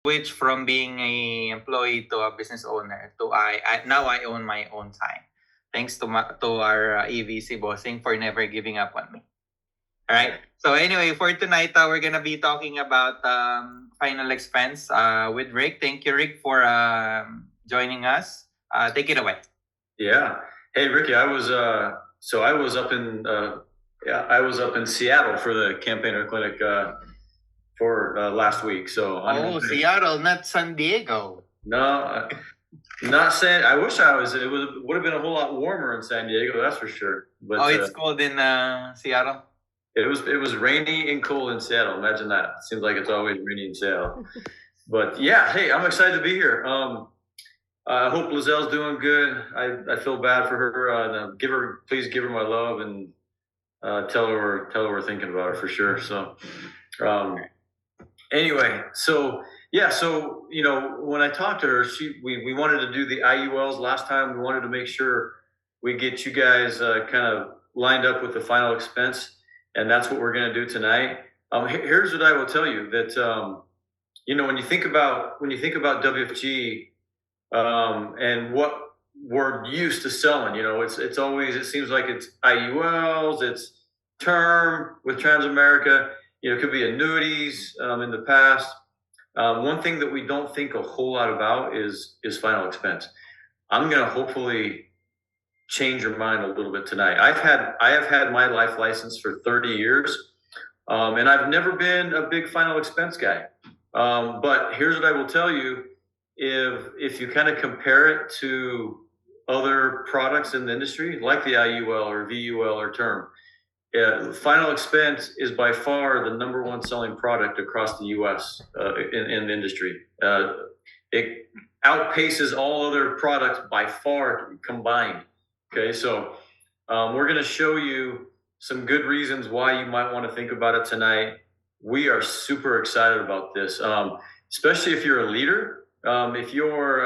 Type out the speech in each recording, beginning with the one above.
switch from being a employee to a business owner to I now I own my own time. Thanks to our EVC bossing for never giving up on me. All right. So anyway, for tonight, we're gonna be talking about final expense with Rick. Thank you, Rick, for joining us. Take it away. Yeah. Hey, Ricky. I was up in Seattle for the campaigner clinic for last week. So Seattle, not San Diego. No, not saying. I wish I was. It would have been a whole lot warmer in San Diego, that's for sure. But it's cold in Seattle. It was rainy and cold in Seattle. Imagine that. It seems like it's always rainy in Seattle. But yeah, hey, I'm excited to be here. I hope Lizelle's doing good. I feel bad for her. Please give her my love and tell her we're thinking about her for sure. So anyway, so when I talked to her, we wanted to do the IULs last time. We wanted to make sure we get you guys kind of lined up with the final expense, and that's what we're going to do tonight. Here's what I will tell you, that when you think about WFG and what we're used to selling, it's always, it seems like it's IULs, it's term with Transamerica. It could be annuities in the past. One thing that we don't think a whole lot about is final expense. I'm going to hopefully change your mind a little bit tonight. I have had my life license for 30 years, and I've never been a big final expense guy. But here's what I will tell you: if you kind of compare it to other products in the industry, like the IUL or VUL or term, final expense is by far the number one selling product across the U.S. In the industry. It outpaces all other products by far combined. Okay, so we're going to show you some good reasons why you might want to think about it tonight. We are super excited about this, especially if you're a leader. If you're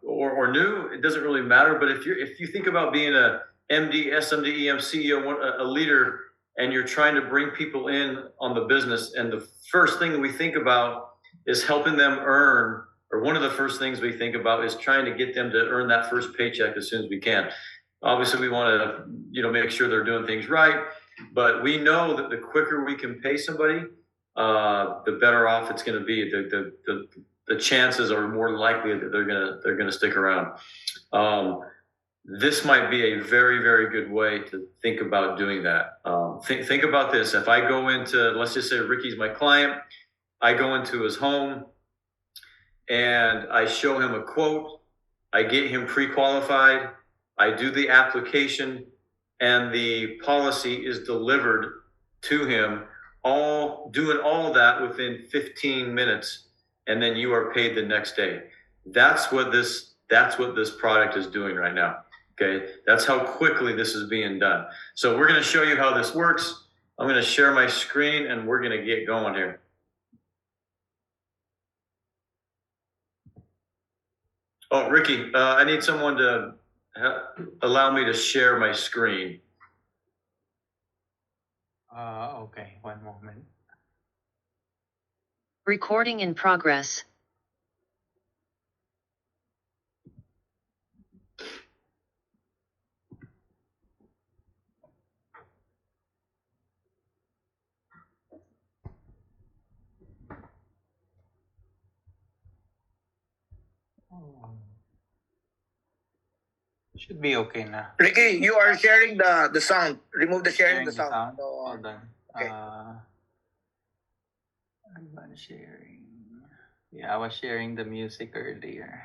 or new, it doesn't really matter. But if you think about being a MD, SMD, EM, CEO, a leader, and you're trying to bring people in on the business, and the first thing we think about is helping them earn, or one of the first things we think about is trying to get them to earn that first paycheck as soon as we can. Obviously, we want to make sure they're doing things right, but we know that the quicker we can pay somebody, the better off it's going to be. The chances are more likely that they're gonna stick around. This might be a very, very good way to think about doing that. Think about this. If I go into, let's just say Ricky's my client, I go into his home and I show him a quote, I get him pre-qualified, I do the application, and the policy is delivered to him, doing all of that within 15 minutes, and then you are paid the next day. That's what this product is doing right now. Okay, that's how quickly this is being done. So we're going to show you how this works. I'm going to share my screen and we're going to get going here. Oh, Ricky, I need someone to allow me to share my screen. Okay, one moment. Recording in progress. Should be okay now. Ricky, you are sharing the sound. Remove the sharing the sound. So, hold on. Okay. I'm sharing. Yeah, I was sharing the music earlier.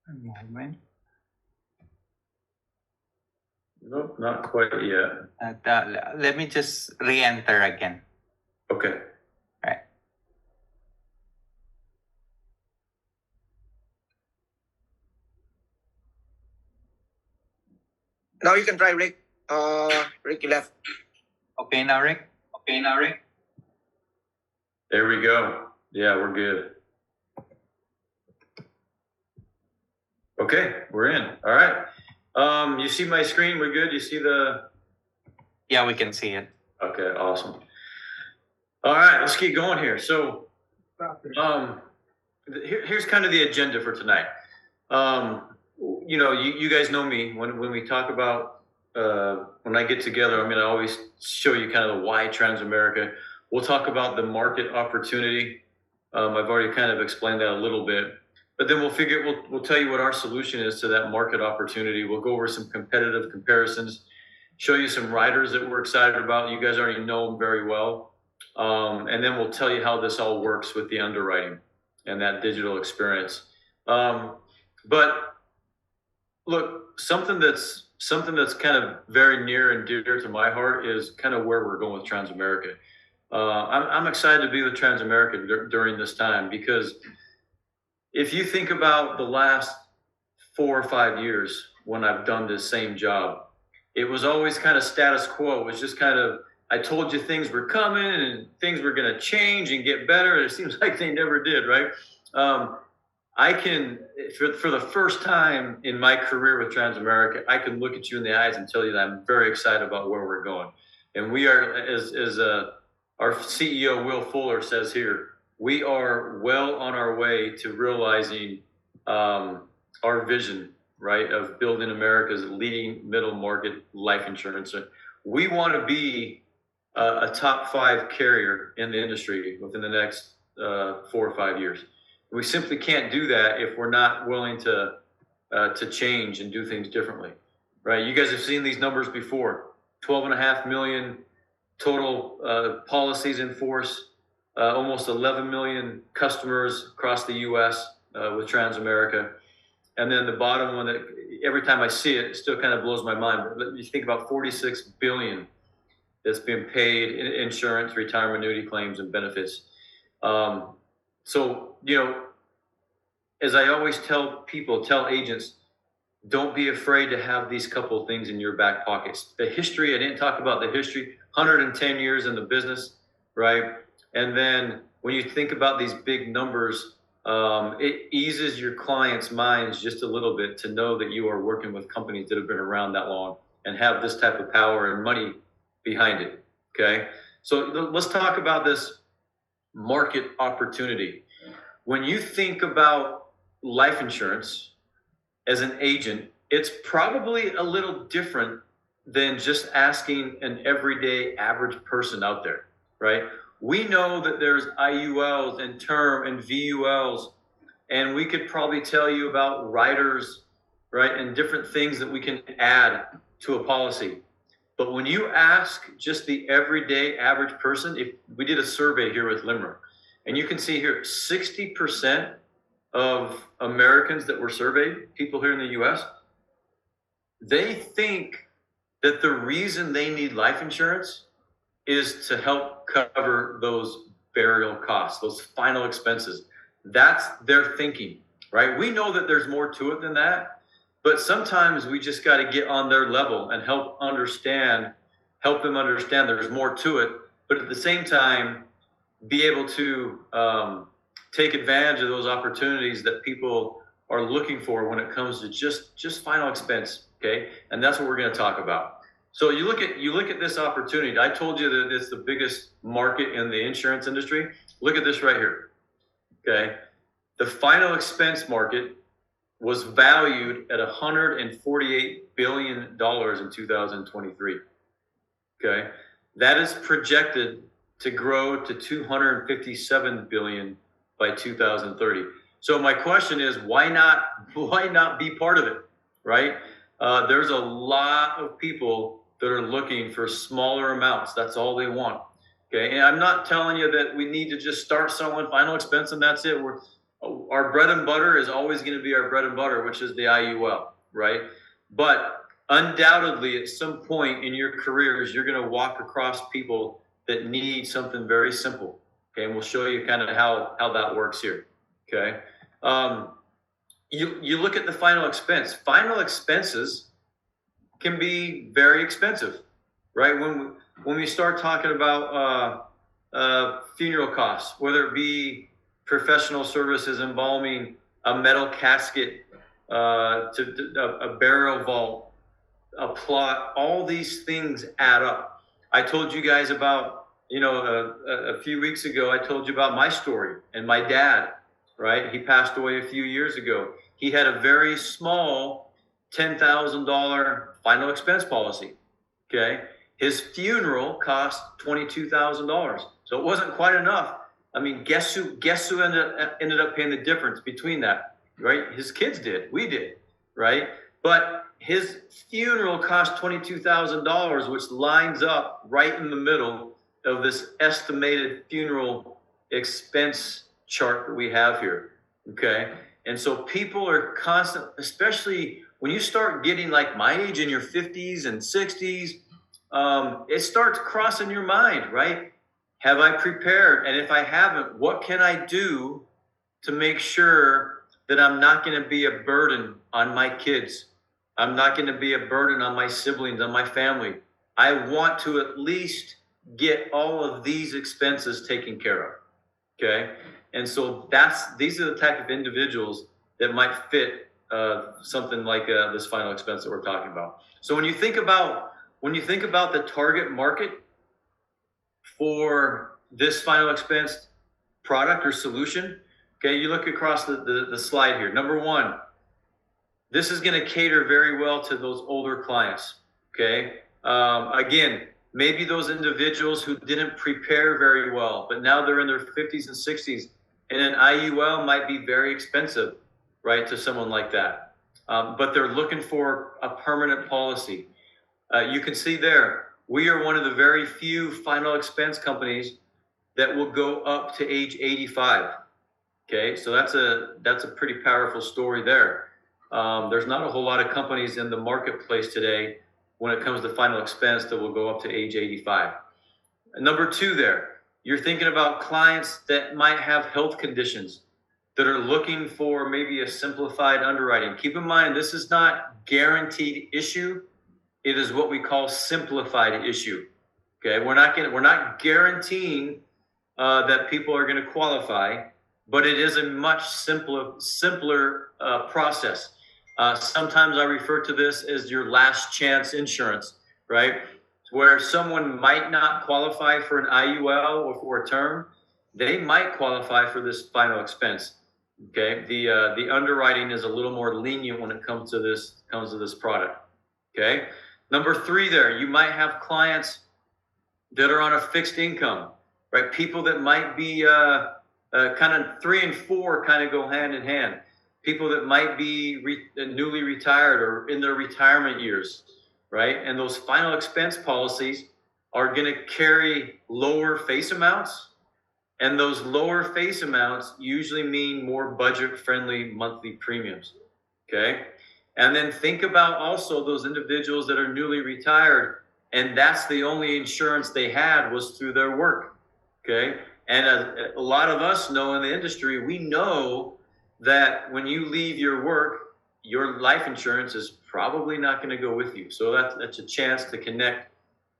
One moment. Nope, not quite yet. Let me just re-enter again. Okay. Right. Now you can try, Rick. Rick, you left. Okay now, Rick? There we go. Yeah, we're good. Okay, we're in. All right. You see my screen? We're good. You see the? Yeah, we can see it. Okay, awesome. All right, let's keep going here. So, here's kind of the agenda for tonight. You guys know me. When we talk about when I get together, I'm going to always show you kind of the why Transamerica. We'll talk about the market opportunity. I've already kind of explained that a little bit, but then we'll tell you what our solution is to that market opportunity. We'll go over some competitive comparisons, show you some riders that we're excited about. You guys already know them very well. And then we'll tell you how this all works with the underwriting and that digital experience. But look, something that's kind of very near and dear to my heart is kind of where we're going with Transamerica. I'm excited to be with Transamerica during this time, because if you think about the last 4 or 5 years when I've done this same job, it was always kind of status quo. It was just kind of, I told you things were coming and things were going to change and get better. And it seems like they never did, right? I can, for the first time in my career with Transamerica, I can look at you in the eyes and tell you that I'm very excited about where we're going. And we are, as our CEO, Will Fuller, says here, we are well on our way to realizing our vision, right, of building America's leading middle market life insurance. We want to be a top 5 carrier in the industry within the next 4 or 5 years. We simply can't do that if we're not willing to change and do things differently, right? You guys have seen these numbers before: 12.5 million total policies in force, almost 11 million customers across the U.S. With Transamerica. And then the bottom one, that every time I see it, it still kind of blows my mind. But you think about 46 billion that's been paid in insurance, retirement annuity claims, and benefits. So, as I always tell agents, don't be afraid to have these couple of things in your back pockets. The history, I didn't talk about the history, 110 years in the business, right? And then when you think about these big numbers, it eases your clients' minds just a little bit to know that you are working with companies that have been around that long and have this type of power and money behind it, okay? So let's talk about this market opportunity. When you think about life insurance as an agent, it's probably a little different than just asking an everyday average person out there, right? We know that there's IULs and term and VULs, and we could probably tell you about riders, right, and different things that we can add to a policy. But when you ask just the everyday average person, if we did a survey here with Limerick, and you can see here 60% of Americans that were surveyed, people here in the US, they think that the reason they need life insurance is to help cover those burial costs, those final expenses. That's their thinking, right? We know that there's more to it than that, but sometimes we just got to get on their level and help them understand there's more to it, but at the same time, be able to take advantage of those opportunities that people are looking for when it comes to just final expense, okay? And that's what we're going to talk about. So you look at this opportunity. I told you that it's the biggest market in the insurance industry. Look at this right here, okay? The final expense market was valued at $148 billion in 2023, okay? That is projected to grow to $257 billion by 2030. So my question is, why not be part of it, right? There's a lot of people that are looking for smaller amounts. That's all they want, okay? And I'm not telling you that we need to just start selling final expense and that's it. Our bread and butter is always going to be our bread and butter, which is the IUL, right? But undoubtedly, at some point in your careers, you're going to walk across people that need something very simple, okay? And we'll show you kind of how that works here, okay? You look at the final expense. Final expenses can be very expensive, right? When we start talking about funeral costs, whether it be professional services involving a metal casket a burial vault, a plot. All these things add up. I told you guys about, a few weeks ago, I told you about my story and my dad, right? He passed away a few years ago. He had a very small $10,000 final expense policy. Okay. His funeral cost $22,000. So it wasn't quite enough. I mean, guess who ended up paying the difference between that, right? His kids did. We did, right? But his funeral cost $22,000, which lines up right in the middle of this estimated funeral expense chart that we have here. Okay. And so people are constant, especially when you start getting like my age in your 50s and 60s, it starts crossing your mind, right? Have I prepared? And if I haven't, what can I do to make sure that I'm not going to be a burden on my kids? I'm not going to be a burden on my siblings, on my family. I want to at least get all of these expenses taken care of. Okay. And so these are the type of individuals that might fit something like this final expense that we're talking about. So when you think about the target market for this final expense product or solution, okay, you look across the slide here. Number one, this is going to cater very well to those older clients. Okay. Again, maybe those individuals who didn't prepare very well, but now they're in their 50s and 60s, and an IUL might be very expensive, right, to someone like that. But they're looking for a permanent policy. You can see there, we are one of the very few final expense companies that will go up to age 85. Okay, so that's a pretty powerful story there. There's not a whole lot of companies in the marketplace today when it comes to final expense that will go up to age 85. And number two there, you're thinking about clients that might have health conditions that are looking for maybe a simplified underwriting. Keep in mind, this is not guaranteed issue. It is what we call simplified issue. Okay, we're not guaranteeing that people are going to qualify, but it is a much simpler process. Sometimes I refer to this as your last chance insurance, right? Where someone might not qualify for an IUL or for a term, they might qualify for this final expense. Okay, the underwriting is a little more lenient when it comes to this product. Okay, number three there, you might have clients that are on a fixed income, right? People that might be kind of 3 and 4 kind of go hand in hand. People that might be newly retired or in their retirement years, right? And those final expense policies are going to carry lower face amounts. And those lower face amounts usually mean more budget-friendly monthly premiums, okay? And then think about also those individuals that are newly retired, and that's the only insurance they had was through their work, okay? And a lot of us know in the industry, we know that when you leave your work, your life insurance is probably not going to go with you. So that's a chance to connect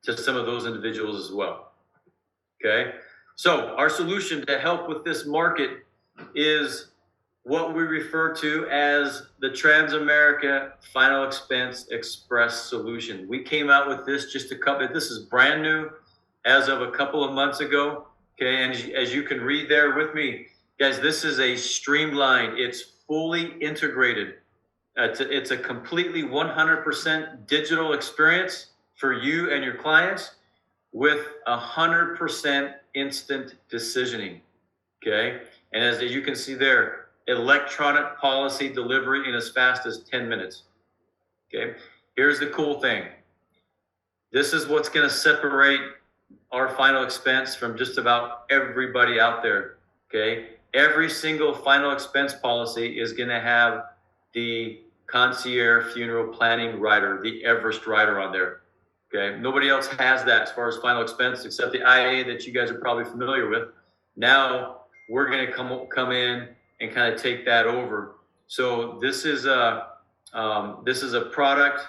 to some of those individuals as well, okay? So our solution to help with this market is what we refer to as the Transamerica Final Expense Express solution. We came out with this this is brand new as of a couple of months ago. Okay, and as you can read there with me, guys, this is a streamlined, it's fully integrated. It's a completely 100% digital experience for you and your clients with 100% instant decisioning. Okay, and as you can see there, electronic policy delivery in as fast as 10 minutes. Okay, here's the cool thing. This is what's going to separate our final expense from just about everybody out there. Okay, every single final expense policy is going to have the concierge funeral planning rider, the Everest rider on there. Okay, nobody else has that as far as final expense except the IA that you guys are probably familiar with. Now we're going to come in and kind of take that over. So this is a product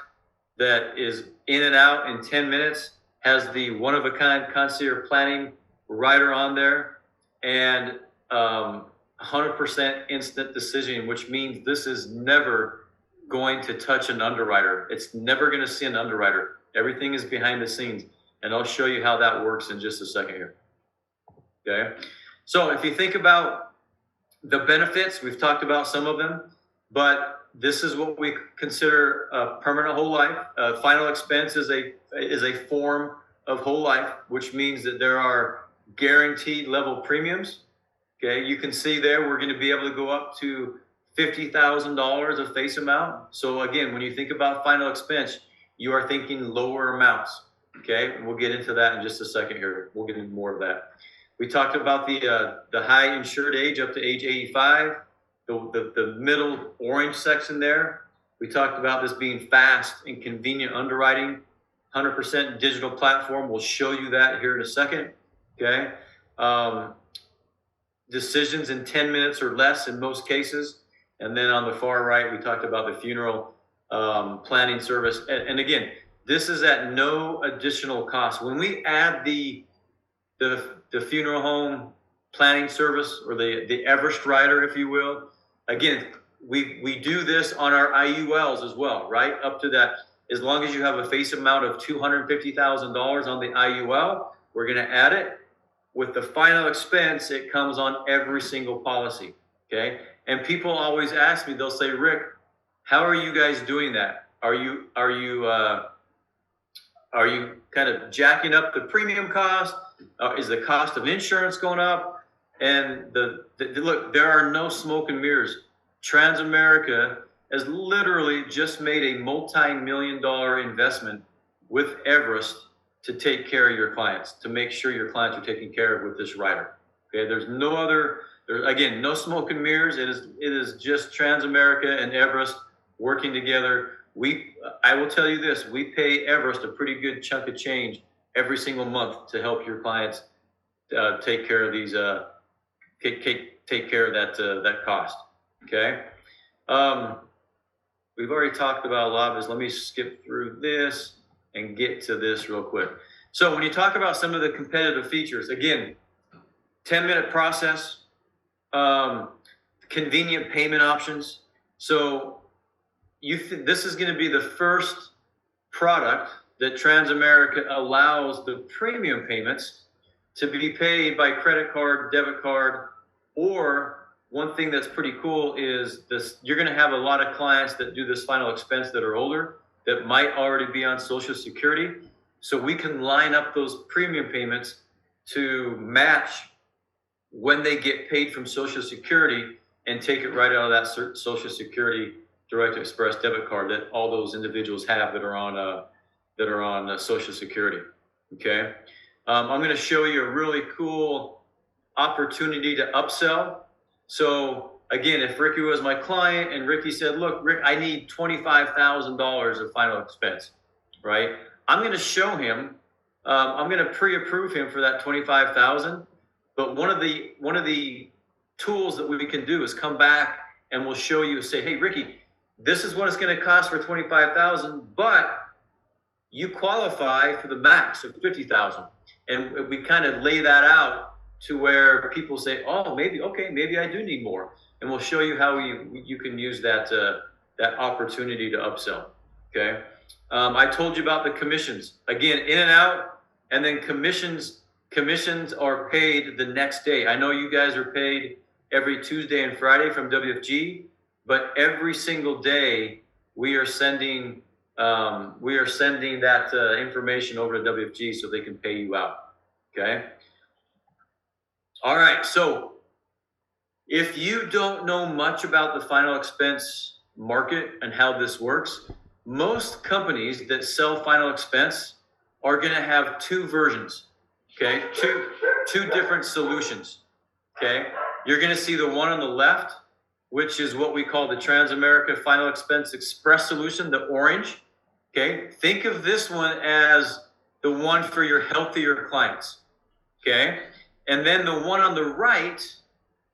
that is in and out in 10 minutes, has the one-of-a-kind concierge planning rider on there, and 100% instant decision, which means this is never going to touch an underwriter. It's never going to see an underwriter. Everything is behind the scenes. And I'll show you how that works in just a second here. Okay. So if you think about the benefits, we've talked about some of them, but this is what we consider a permanent whole life. Final expense is a form of whole life, which means that there are guaranteed level premiums. Okay, you can see there we're going to be able to go up to $50,000 of face amount. So again, when you think about final expense, you are thinking lower amounts. Okay, we'll get into that in just a second here. We'll get into more of that. We talked about the high insured age up to age 85, the middle orange section there. We talked about this being fast and convenient underwriting. 100% digital platform. We'll show you that here in a second. Okay. Decisions in 10 minutes or less in most cases. And then on the far right, we talked about the funeral planning service. And again, this is at no additional cost. When we add the funeral home planning service, or the Everest rider, if you will, again, we do this on our IULs as well, right? Up to that, as long as you have a face amount of $250,000 on the IUL, we're going to add it. With the final expense, it comes on every single policy. Okay. And people always ask me, they'll say, Rick, how are you guys doing that? Are you kind of jacking up the premium cost? Is the cost of insurance going up? And look, there are no smoke and mirrors. Transamerica has literally just made a multi-million-dollar investment with Everest to take care of your clients, to make sure your clients are taken care of with this rider. Okay, there's again, no smoke and mirrors. It is just Transamerica and Everest working together. I will tell you this, we pay Everest a pretty good chunk of change every single month to help your clients take care of these, take care of that cost. Okay. We've already talked about a lot of this. Let me skip through this and get to this real quick. So when you talk about some of the competitive features, again, 10-minute process, convenient payment options. So this is going to be the first product that Transamerica allows the premium payments to be paid by credit card, debit card, or one thing that's pretty cool is this: you're going to have a lot of clients that do this final expense that are older, that might already be on Social Security. So we can line up those premium payments to match when they get paid from Social Security and take it right out of that Social Security Direct Express debit card that all those individuals have that are on Social Security. Okay, I'm going to show you a really cool opportunity to upsell. So again, if Ricky was my client and Ricky said, look, Rick, I need $25,000 of final expense, right? I'm going to show him, I'm going to pre-approve him for that $25,000. But one of the tools that we can do is come back and we'll show you, say, hey, Ricky, this is what it's going to cost for $25,000, but you qualify for the max of $50,000. And we kind of lay that out to where people say, oh, maybe I do need more. And we'll show you how you can use that opportunity to upsell. Okay. I told you about the commissions. Again, in and out, and then commissions are paid the next day. I know you guys are paid every Tuesday and Friday from WFG, but every single day we are sending that information over to WFG so they can pay you out. Okay. All right. So if you don't know much about the final expense market and how this works, most companies that sell final expense are going to have two versions. Okay. Two different solutions. Okay. You're going to see the one on the left, which is what we call the Transamerica Final Expense Express solution, the orange. Okay. Think of this one as the one for your healthier clients. Okay. And then the one on the right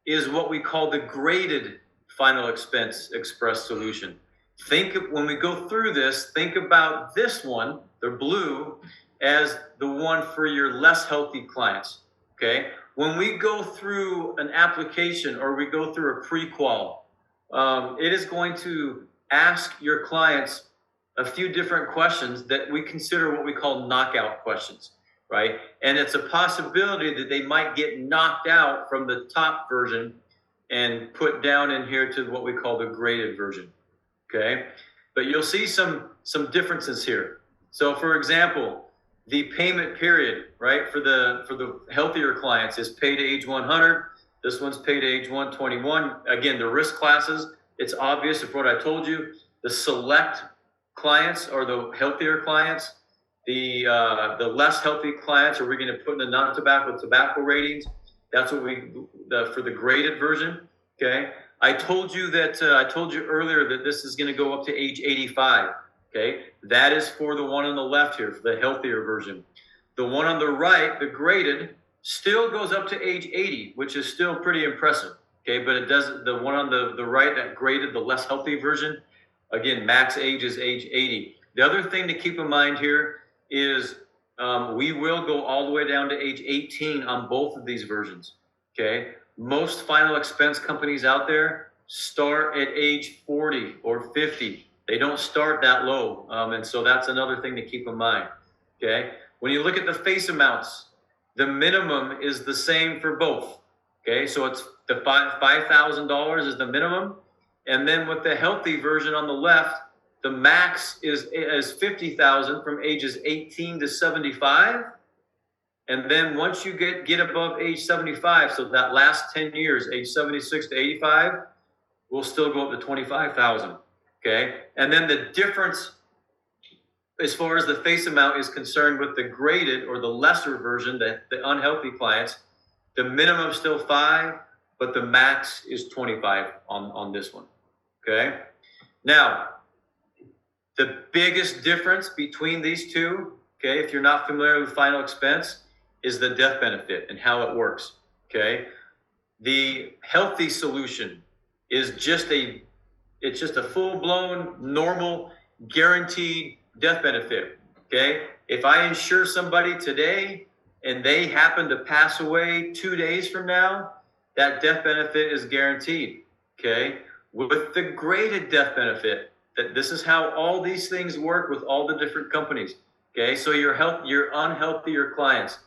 is what we call the graded Final Expense Express solution. When we go through this, think about this one, the blue, as the one for your less healthy clients. Okay. When we go through an application or we go through a pre-qual, it is going to ask your clients a few different questions that we consider what we call knockout questions, right? And it's a possibility that they might get knocked out from the top version and put down in here to what we call the graded version, okay? But you'll see some differences here. So for example, the payment period, right, for the healthier clients is pay to age 100. This one's pay to age 121. Again, the risk classes, it's obvious of what I told you. The select clients are the healthier clients. The less healthy clients are we going to put in the non-tobacco ratings. That's what for the graded version. Okay. I told you earlier that this is going to go up to age 85. Okay. That is for the one on the left here, for the healthier version. The one on the right, the graded, still goes up to age 80, which is still pretty impressive. Okay. But it doesn't, the one on the right, that graded, the less healthy version, again, max age is age 80. The other thing to keep in mind here is we will go all the way down to age 18 on both of these versions, okay? Most final expense companies out there start at age 40 or 50. They don't start that low, and so that's another thing to keep in mind, okay? When you look at the face amounts, the minimum is the same for both, okay? So it's the $5,000 is the minimum, and then with the healthy version on the left, the max is $50,000 from ages 18 to 75. And then once you get above age 75, so that last 10 years, age 76 to 85, will still go up to 25,000. Okay. And then the difference as far as the face amount is concerned with the graded or the lesser version, the unhealthy clients, the minimum is still 5, but the max is 25 on this one. Okay. Now, the biggest difference between these two, okay, if you're not familiar with final expense, is the death benefit and how it works, okay? The healthy solution is just a full-blown, normal, guaranteed death benefit, okay? If I insure somebody today and they happen to pass away 2 days from now, that death benefit is guaranteed, okay? With the graded death benefit, that this is how all these things work with all the different companies. Okay, so your unhealthier clients,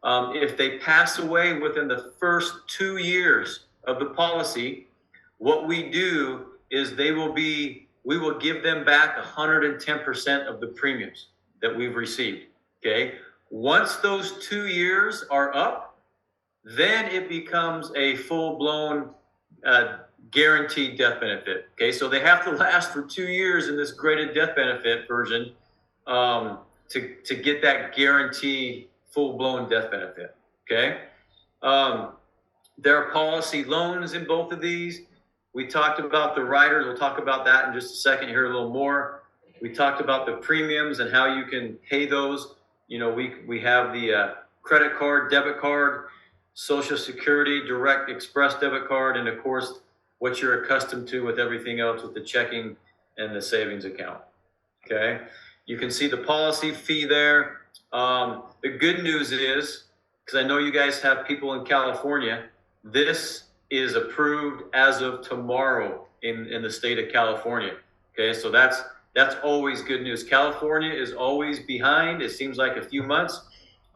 if they pass away within the first 2 years of the policy, what we do is we will give them back 110% of the premiums that we've received. Okay, once those 2 years are up, then it becomes a full-blown guaranteed death benefit. Okay, so they have to last for 2 years in this graded death benefit version to get that guaranteed full-blown death benefit. Okay, there are policy loans in both of these. We talked about the riders. We'll talk about that in just a second here a little more. We talked about the premiums and how you can pay those. You know, we have the credit card, debit card, Social Security, direct express debit card, and of course, what you're accustomed to with everything else with the checking and the savings account. Okay, you can see the policy fee there. The good news is, because I know you guys have people in California, this is approved as of tomorrow in the state of California. Okay, so that's always good news. California is always behind. It seems like a few months,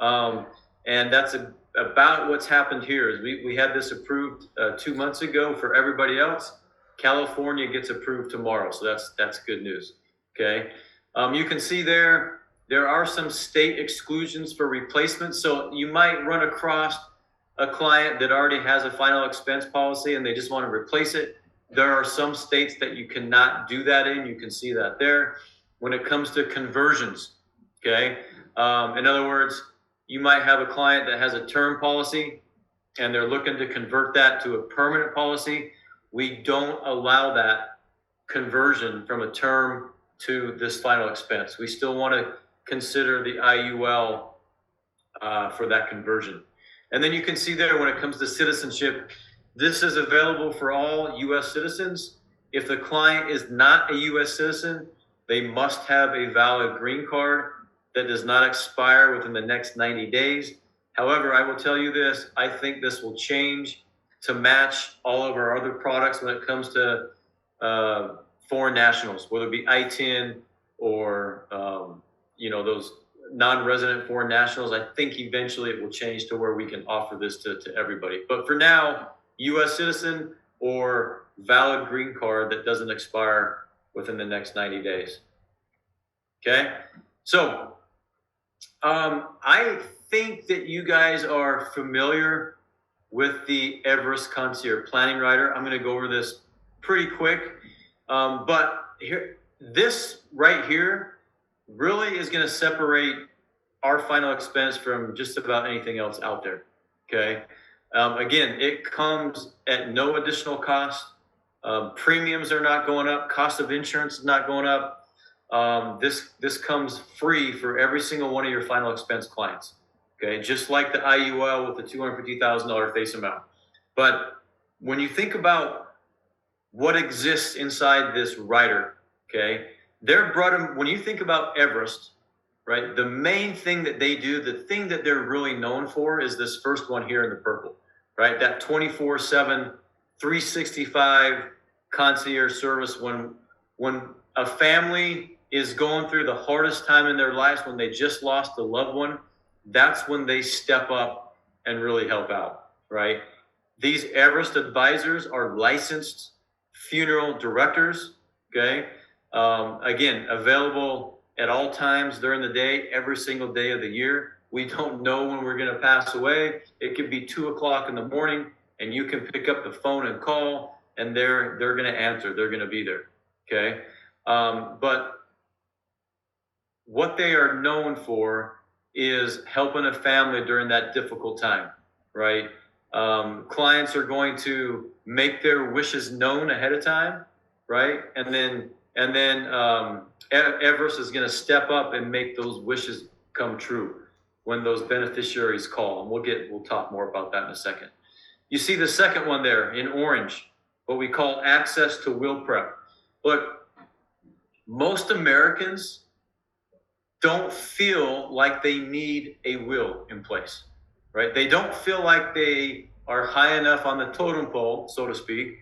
and that's about what's happened here. Is we had this approved 2 months ago for everybody else. California gets approved tomorrow, so that's good news. Okay, you can see there are some state exclusions for replacements. So you might run across a client that already has a final expense policy and they just want to replace it. There are some states that you cannot do that in. You can see that there. When it comes to conversions, okay, in other words, you might have a client that has a term policy and they're looking to convert that to a permanent policy. We don't allow that conversion from a term to this final expense. We still want to consider the IUL for that conversion. And then you can see there when it comes to citizenship, this is available for all U.S. citizens. If the client is not a U.S. citizen, they must have a valid green card that does not expire within the next 90 days. However, I will tell you this, I think this will change to match all of our other products when it comes to foreign nationals, whether it be I-10 or those non-resident foreign nationals. I think eventually it will change to where we can offer this to everybody. But for now, U.S. citizen or valid green card that doesn't expire within the next 90 days. Okay, so I think that you guys are familiar with the Everest Concierge Planning Rider. I'm going to go over this pretty quick, but this right here really is going to separate our final expense from just about anything else out there. Okay, again, it comes at no additional cost. Premiums are not going up. Cost of insurance is not going up. This comes free for every single one of your final expense clients. Okay, just like the IUL with the $250,000 face amount. But when you think about what exists inside this rider, okay, when you think about Everest, right, the main thing that they do, the thing that they're really known for is this first one here in the purple, right? That 24/7, 365 concierge service when a family is going through the hardest time in their lives, when they just lost a loved one, that's when they step up and really help out, right? These Everest advisors are licensed funeral directors, okay? Again, available at all times during the day, every single day of the year. We don't know when we're going to pass away. It could be 2 o'clock in the morning, and you can pick up the phone and call, and they're going to answer. They're going to be there, okay? But what they are known for is helping a family during that difficult time, right? Clients are going to make their wishes known ahead of time, right? And then Everest is going to step up and make those wishes come true when those beneficiaries call. And we'll talk more about that in a second. You see the second one there in orange, what we call access to will prep. Look, most Americans don't feel like they need a will in place, right? They don't feel like they are high enough on the totem pole, so to speak,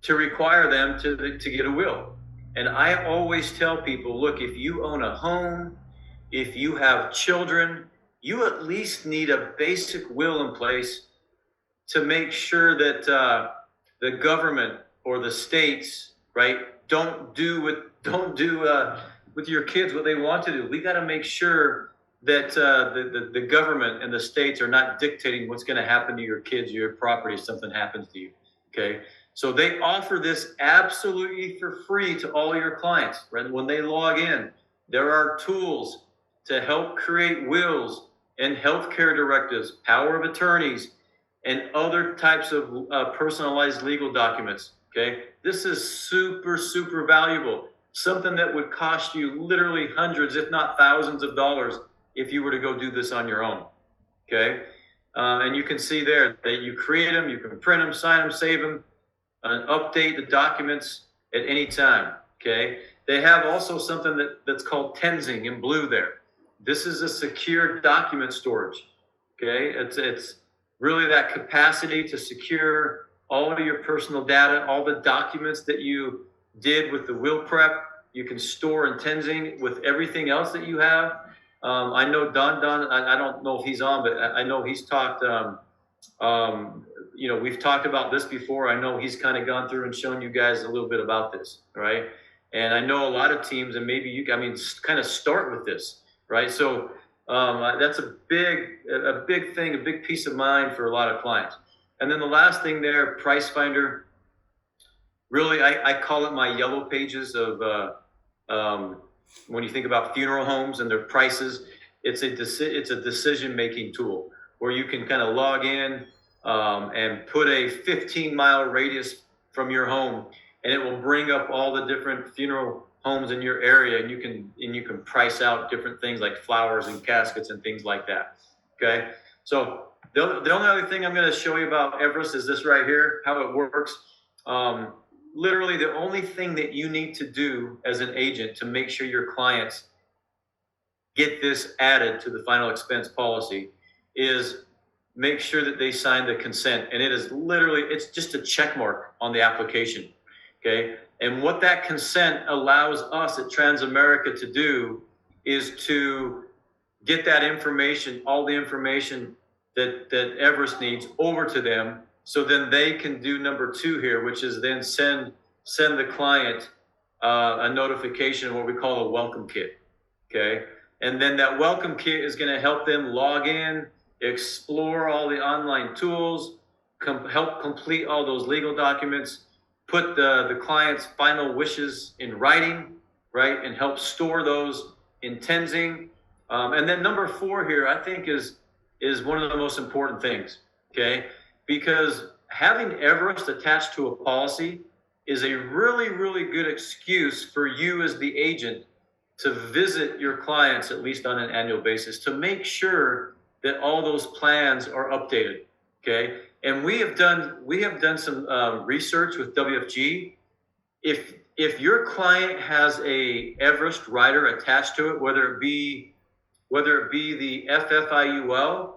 to require them to get a will. And I always tell people, look, if you own a home, if you have children, you at least need a basic will in place to make sure that the government or the states, right, don't do with your kids what they want to do. We got to make sure that the government and the states are not dictating what's going to happen to your kids or your property if something happens to you. Okay, so they offer this absolutely for free to all your clients. Right? When they log in, there are tools to help create wills and healthcare directives, power of attorneys, and other types of personalized legal documents. Okay, this is super, super valuable. Something that would cost you literally hundreds, if not thousands of dollars if you were to go do this on your own. Okay, and you can see there that you create them, you can print them, sign them, save them, and update the documents at any time. Okay, they have also something that's called Tenzing in blue there. This is a secure document storage. Okay, it's really that capacity to secure all of your personal data, all the documents that you did with the will prep, you can store in Tenzing with everything else that you have. I know Don, I don't know if he's on, but I know he's talked, we've talked about this before. I know he's kind of gone through and shown you guys a little bit about this, right? And I know a lot of teams, and maybe kind of start with this, right? So that's a big thing, a big peace of mind for a lot of clients. And then the last thing there, Price Finder. Really, I call it my yellow pages of when you think about funeral homes and their prices. It's a decision-making tool where you can kind of log in and put a 15-mile radius from your home, and it will bring up all the different funeral homes in your area, and you can price out different things like flowers and caskets and things like that. Okay, so the only other thing I'm going to show you about Everest is this right here, how it works. Literally, the only thing that you need to do as an agent to make sure your clients get this added to the final expense policy is make sure that they sign the consent. And it's just a check mark on the application. Okay. And what that consent allows us at Transamerica to do is to get that information, all the information that Everest needs over to them. So then they can do number two here, which is then send the client a notification of what we call a welcome kit. Okay. And then that welcome kit is going to help them log in, explore all the online tools, help complete all those legal documents, put the client's final wishes in writing, right, and help store those in Tenzing. And then number four here, I think is one of the most important things, okay? Because having Everest attached to a policy is a really, really good excuse for you as the agent to visit your clients at least on an annual basis to make sure that all those plans are updated, okay? And we have done some research with WFG. If your client has a Everest rider attached to it, whether it be the FFIUL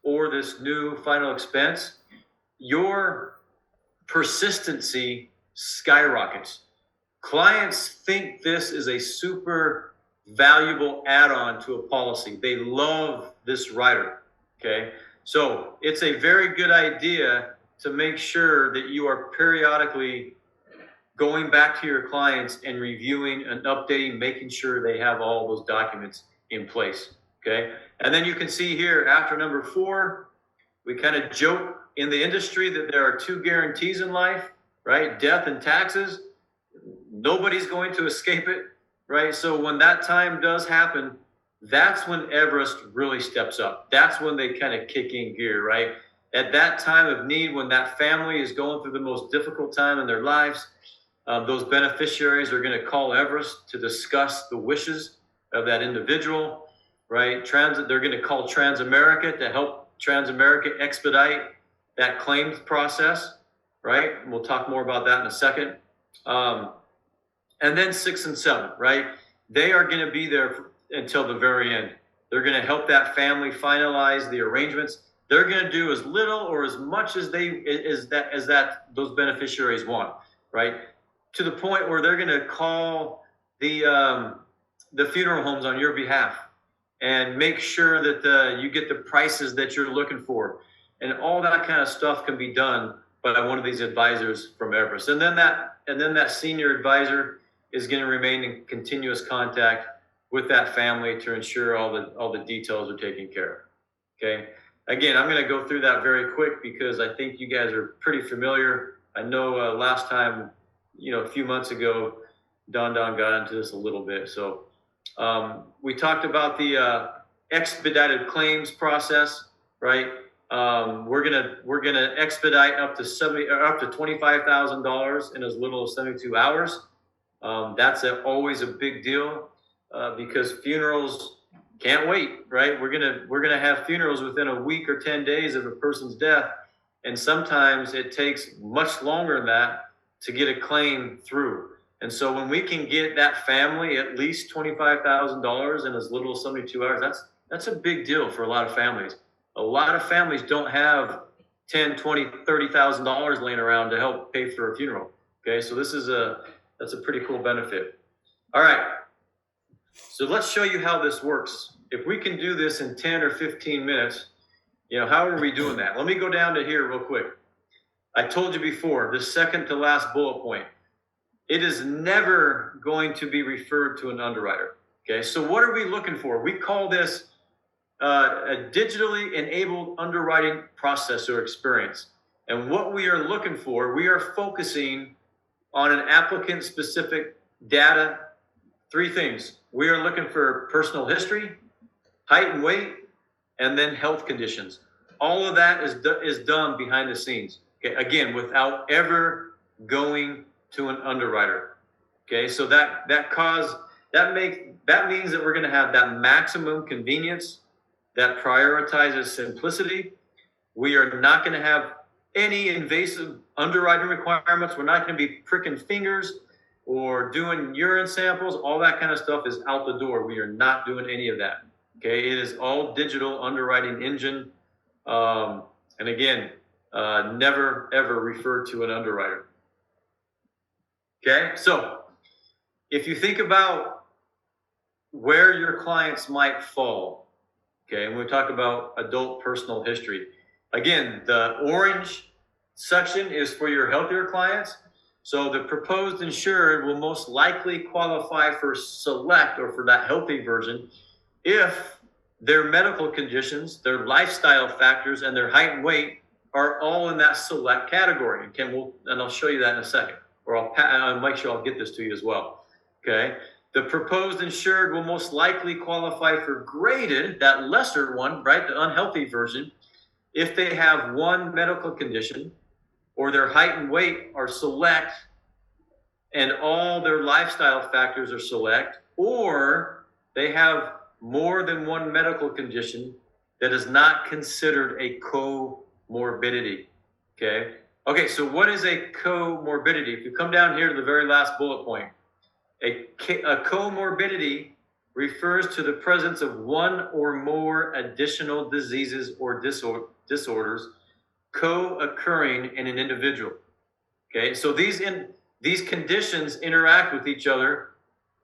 or this new final expense, your persistency skyrockets. Clients think this is a super valuable add-on to a policy. They love this rider, okay? So it's a very good idea to make sure that you are periodically going back to your clients and reviewing and updating, making sure they have all those documents in place, okay? And then you can see here after number four, we kind of joke in the industry that there are two guarantees in life, right? Death and taxes. Nobody's going to escape it, right? So when that time does happen, that's when Everest really steps up. That's when they kind of kick in gear, right? At that time of need, when that family is going through the most difficult time in their lives, those beneficiaries are going to call Everest to discuss the wishes of that individual, right? They're going to call Transamerica to help Transamerica expedite that claims process, right? And we'll talk more about that in a second. And then 6 and 7, right? They are going to be there until the very end. They're going to help that family finalize the arrangements. They're going to do as little or as much as those beneficiaries want, right? To the point where they're going to call the funeral homes on your behalf and make sure that you get the prices that you're looking for, and all that kind of stuff can be done by one of these advisors from Everest. And then that senior advisor is going to remain in continuous contact with that family to ensure all the details are taken care of. Okay. Again, I'm going to go through that very quick because I think you guys are pretty familiar. I know last time, a few months ago, Don got into this a little bit. So we talked about the expedited claims process, right? We're gonna expedite up to $25,000 in as little as 72 hours. That's always a big deal because funerals can't wait, right? We're gonna have funerals within a week or 10 days of a person's death, and sometimes it takes much longer than that to get a claim through. And so when we can get that family at least $25,000 in as little as 72 hours, that's a big deal for a lot of families. A lot of families don't have $10, $20, $30,000 laying around to help pay for a funeral. Okay, so that's a pretty cool benefit. All right, so let's show you how this works. If we can do this in 10 or 15 minutes, how are we doing that? Let me go down to here real quick. I told you before, the second to last bullet point, it is never going to be referred to an underwriter. Okay, so what are we looking for? We call this a digitally enabled underwriting process or experience. And what we are looking for, we are focusing on an applicant specific data. 3 things. We are looking for personal history, height and weight, and then health conditions. All of that is done behind the scenes. Okay, again, without ever going to an underwriter. Okay, so that means that we're going to have that maximum convenience that prioritizes simplicity. We are not going to have any invasive underwriting requirements. We're not going to be pricking fingers or doing urine samples. All that kind of stuff is out the door. We are not doing any of that. Okay, it is all digital underwriting engine. And again, never ever refer to an underwriter. Okay, so if you think about where your clients might fall, okay, and we talk about adult personal history. Again, the orange section is for your healthier clients. So the proposed insured will most likely qualify for select or for that healthy version if their medical conditions, their lifestyle factors, and their height and weight are all in that select category. Okay, and I'll show you that in a second, or I'll make sure I'll get this to you as well. Okay, the proposed insured will most likely qualify for graded, that lesser one, right, the unhealthy version, if they have one medical condition or their height and weight are select and all their lifestyle factors are select, or they have more than one medical condition that is not considered a comorbidity. Okay, so what is a comorbidity? If you come down here to the very last bullet point, a comorbidity refers to the presence of one or more additional diseases or disorders co-occurring in an individual. Okay, so these conditions interact with each other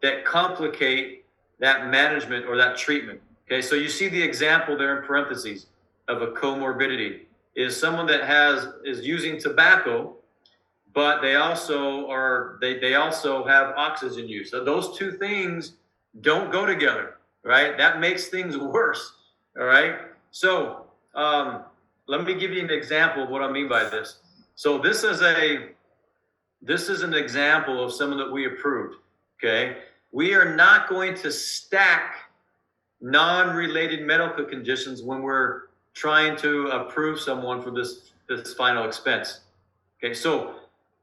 that complicate that management or that treatment. Okay, so you see the example there in parentheses of a comorbidity is someone that is using tobacco, but they also have oxygen use. So those two things don't go together, right? That makes things worse. All right. So let me give you an example of what I mean by this. So this is an example of someone that we approved. Okay, we are not going to stack non-related medical conditions when we're trying to approve someone for this final expense. Okay, so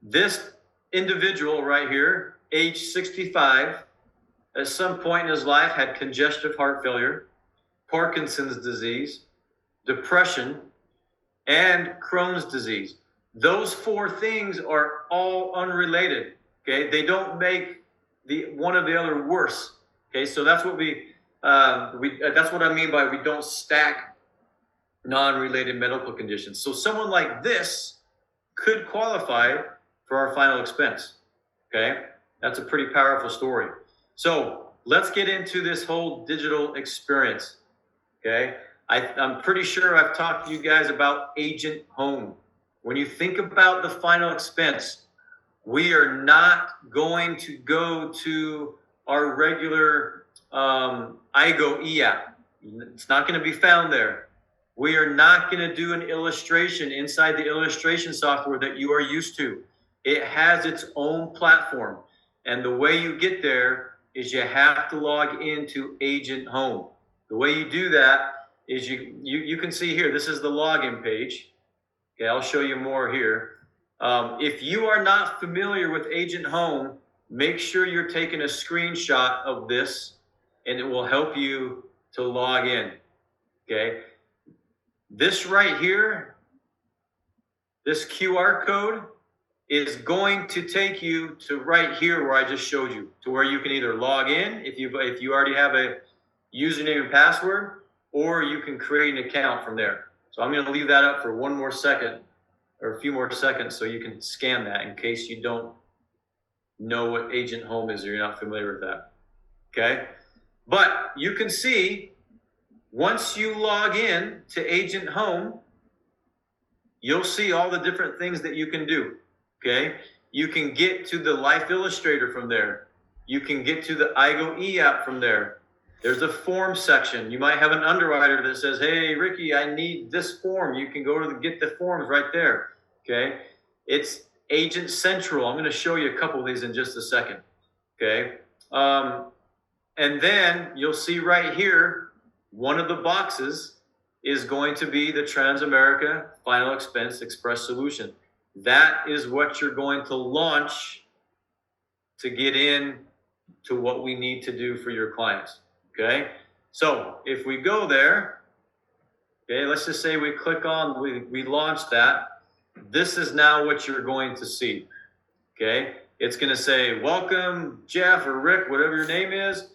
this individual right here, age 65, at some point in his life had congestive heart failure, Parkinson's disease, depression, and Crohn's disease. Those four things are all unrelated. Okay, they don't make the one or the other worse. Okay, so that's what that's what I mean by we don't stack non-related medical conditions. So someone like this could qualify for our final expense. Okay, that's a pretty powerful story. So let's get into this whole digital experience. Okay, I'm pretty sure I've talked to you guys about Agent Home. When you think about the final expense, we are not going to go to our regular IGO e-app. It's not going to be found there. We are not going to do an illustration inside the illustration software that you are used to. It has its own platform. And the way you get there is you have to log into Agent Home. The way you do that is you can see here, this is the login page. Okay, I'll show you more here. If you are not familiar with Agent Home, make sure you're taking a screenshot of this and it will help you to log in. Okay, this right here, this QR code is going to take you to right here where I just showed you, to where you can either log in if you already have a username and password, or you can create an account from there. So I'm going to leave that up for one more second or a few more seconds so you can scan that in case you don't know what Agent Home is or you're not familiar with that. Okay? But you can see once you log in to Agent Home, you'll see all the different things that you can do. Okay? You can get to the Life Illustrator from there. You can get to the IGO e-app from there. There's a form section. You might have an underwriter that says, hey, Ricky, I need this form. You can go to get the forms right there. Okay. It's Agent Central. I'm going to show you a couple of these in just a second. Okay. And then you'll see right here, one of the boxes is going to be the Transamerica Final Expense Express Solution. That is what you're going to launch to get in to what we need to do for your clients. Okay, so if we go there, okay, let's just say we click on, we launch that. This is now what you're going to see. Okay, it's going to say, welcome, Jeff or Rick, whatever your name is.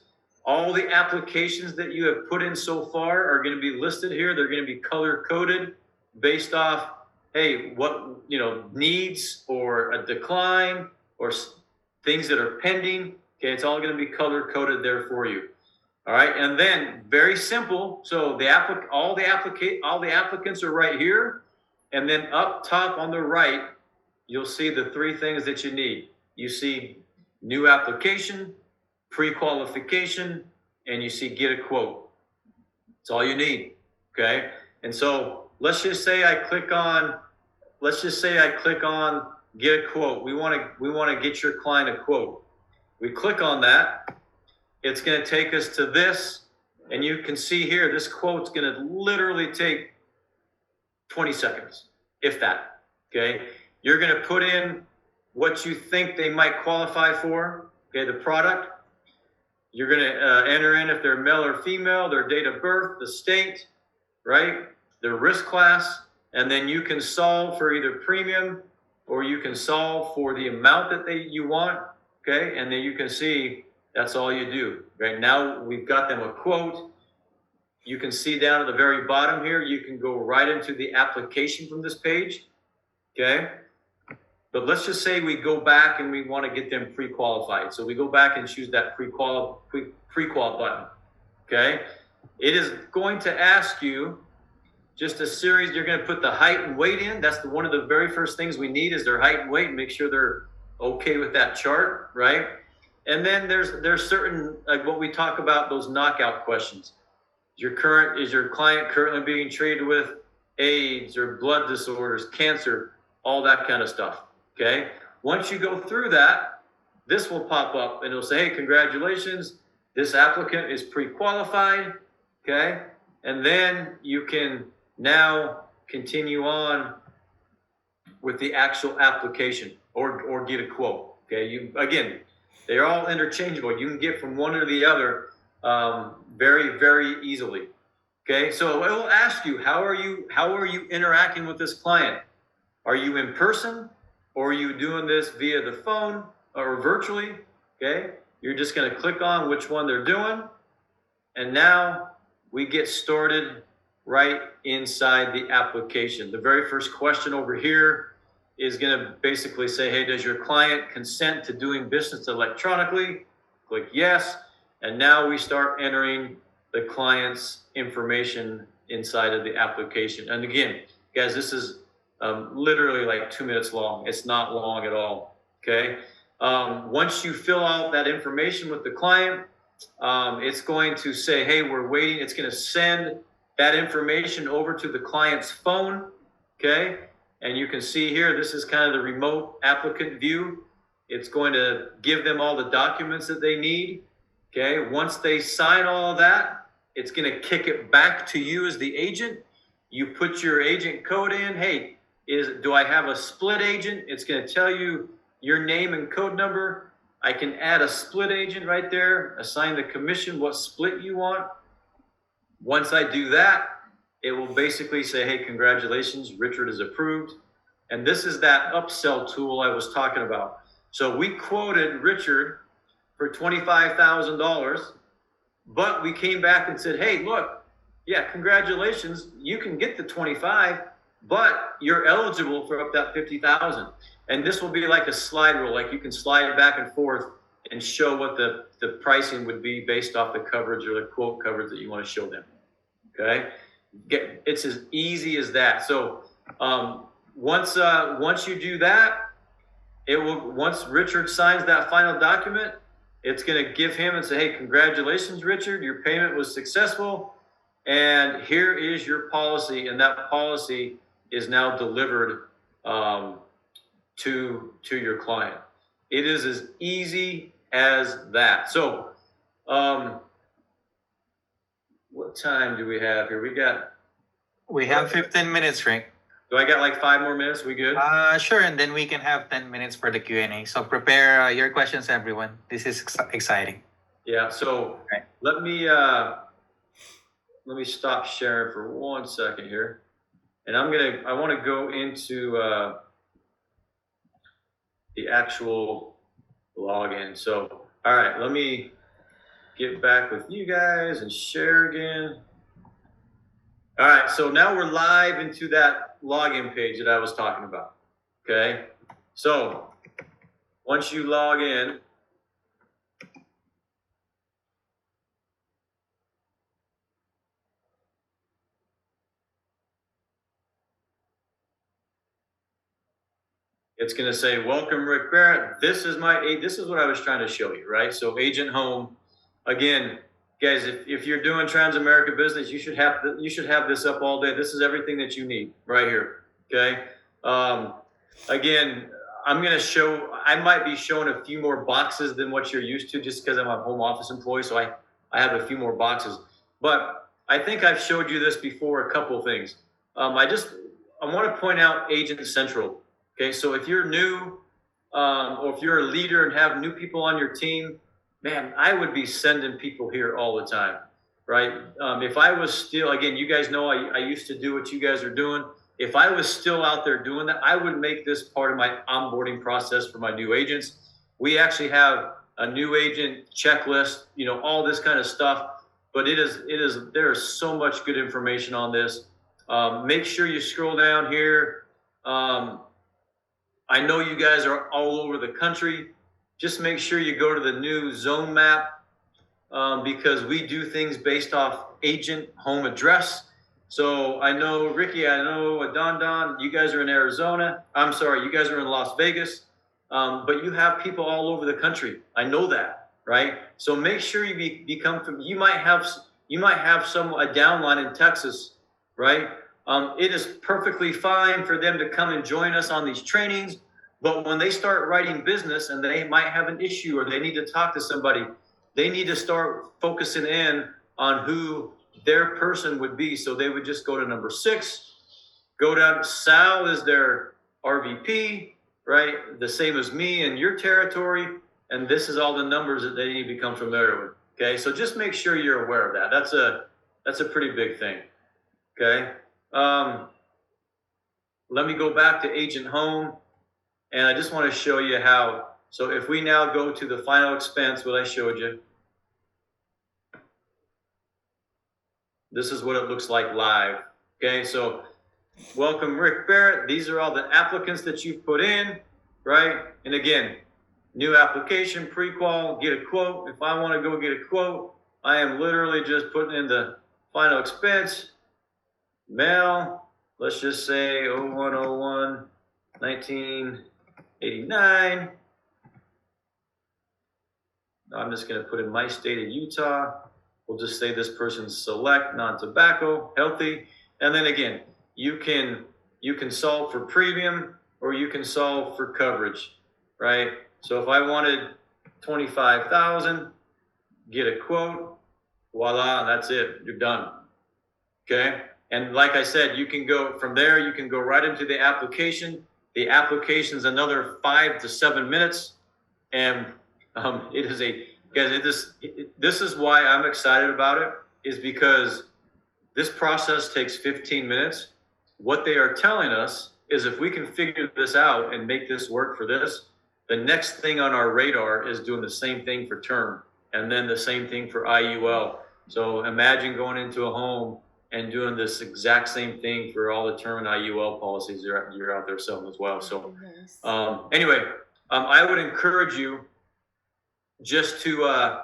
All the applications that you have put in so far are going to be listed here. They're going to be color coded based off, hey, what, needs or a decline or things that are pending. Okay, it's all going to be color coded there for you. All right, and then very simple. So all the applicants are right here, and then up top on the right, you'll see the three things that you need. You see new application, pre-qualification, and you see get a quote. That's all you need. Okay, and so let's just say I click on get a quote. We want to get your client a quote. We click on that. It's going to take us to this, and you can see here, this quote's going to literally take 20 seconds, if that. Okay, you're going to put in what you think they might qualify for. Okay, the product. You're going to enter in if they're male or female, their date of birth, the state, right, their risk class, and then you can solve for either premium or you can solve for the amount that you want. Okay, and then you can see that's all you do. Right now, we've got them a quote. You can see down at the very bottom here, you can go right into the application from this page. Okay, but let's just say we go back and we want to get them pre-qualified. So we go back and choose that pre-qual button. Okay, it is going to ask you just a series. You're going to put the height and weight in. That's one of the very first things we need is their height and weight, and make sure they're okay with that chart, right? And then there's certain, like what we talk about, those knockout questions. Is your client currently being treated with AIDS or blood disorders, cancer, all that kind of stuff? Okay. Once you go through that, this will pop up and it'll say, hey, congratulations, this applicant is pre-qualified. Okay. And then you can now continue on with the actual application or get a quote. Okay. Again, they're all interchangeable. You can get from one to the other very, very easily. Okay, so it will ask you, how are you interacting with this client? Are you in person, or are you doing this via the phone or virtually? Okay, you're just going to click on which one they're doing, and now we get started right inside the application. The very first question over here is going to basically say, hey, does your client consent to doing business electronically? Click yes. And now we start entering the client's information inside of the application. And again, guys, this is literally like 2 minutes long. It's not long at all. Okay. Once you fill out that information with the client, it's going to say, hey, we're waiting. It's going to send that information over to the client's phone. Okay. And you can see here, this is kind of the remote applicant view. It's going to give them all the documents that they need. Okay, once they sign all of that, it's going to kick it back to you as the agent. You put your agent code in. Hey, do I have a split agent? It's going to tell you your name and code number. I can add a split agent right there, assign the commission, what split you want. Once I do that, it will basically say, hey, congratulations, Richard is approved. And this is that upsell tool I was talking about. So we quoted Richard for $25,000, but we came back and said, hey, look, yeah, congratulations, you can get the 25, but you're eligible for up that 50,000. And this will be like a slide rule, like you can slide back and forth and show what the pricing would be based off the coverage or the quote coverage that you want to show them. Okay, it's as easy as that. So once you do that, once Richard signs that final document, it's going to give him and say, hey, congratulations, Richard, your payment was successful, and here is your policy, and that policy is now delivered to your client. It is as easy as that. So what time do we have here? We have 15 minutes, Rick. Do I got like 5 more minutes? We good? Sure, and then we can have 10 minutes for the Q&A. So prepare your questions, everyone. This is exciting. Yeah, so Okay. let me stop sharing for 1 second here. And I want to go into the actual login. So, all right, let me get back with you guys and share again. All right, so now we're live into that login page that I was talking about. Okay, so once you log in, it's going to say, welcome, Rick Barrett. This is what I was trying to show you, right? So Agent Home, again, guys, if you're doing Transamerica business, you should have this up all day. This is everything that you need right here. Okay. Again, I might be showing a few more boxes than what you're used to just because I'm a home office employee. So I have a few more boxes, but I think I've showed you this before, a couple of things. I want to point out Agent Central. Okay. So if you're new, or if you're a leader and have new people on your team, man, I would be sending people here all the time, right? If I was still, again, you guys know I used to do what you guys are doing. If I was still out there doing that, I would make this part of my onboarding process for my new agents. We actually have a new agent checklist, all this kind of stuff. But there is so much good information on this. Make sure you scroll down here. I know you guys are all over the country. Just make sure you go to the new zone map, because we do things based off agent home address. So I know, Ricky, I know Don, you guys are in Arizona. I'm sorry, you guys are in Las Vegas. But you have people all over the country. I know that, right? So make sure you become from, you might have a downline in Texas, right? It is perfectly fine for them to come and join us on these trainings. But when they start writing business and they might have an issue or they need to talk to somebody, they need to start focusing in on who their person would be. So they would just go to number 6, go down. Sal is their RVP, right? The same as me in your territory. And this is all the numbers that they need to become familiar with. Okay. So just make sure you're aware of that. That's a pretty big thing. Okay. Let me go back to Agent Home. And I just want to show you how. So if we now go to the final expense, what I showed you, this is what it looks like live. Okay, so welcome, Rick Barrett. These are all the applicants that you've put in, right? And again, new application, pre-qual, get a quote. If I want to go get a quote, I am literally just putting in the final expense, mail, let's just say 0101 1989. I'm just going to put in my state of Utah. We'll just say this person's select, non-tobacco, healthy. And then again, you can solve for premium or you can solve for coverage, right? So if I wanted 25,000, get a quote, voila, that's it. You're done. Okay. And like I said, you can go from there, you can go right into the application. The application is another 5 to 7 minutes. And it is this is why I'm excited about it, is because this process takes 15 minutes. What they are telling us is if we can figure this out and make this work for this, the next thing on our radar is doing the same thing for term and then the same thing for IUL. So imagine going into a home and doing this exact same thing for all the term and IUL policies you're out there selling as well. So anyway, I would encourage you just to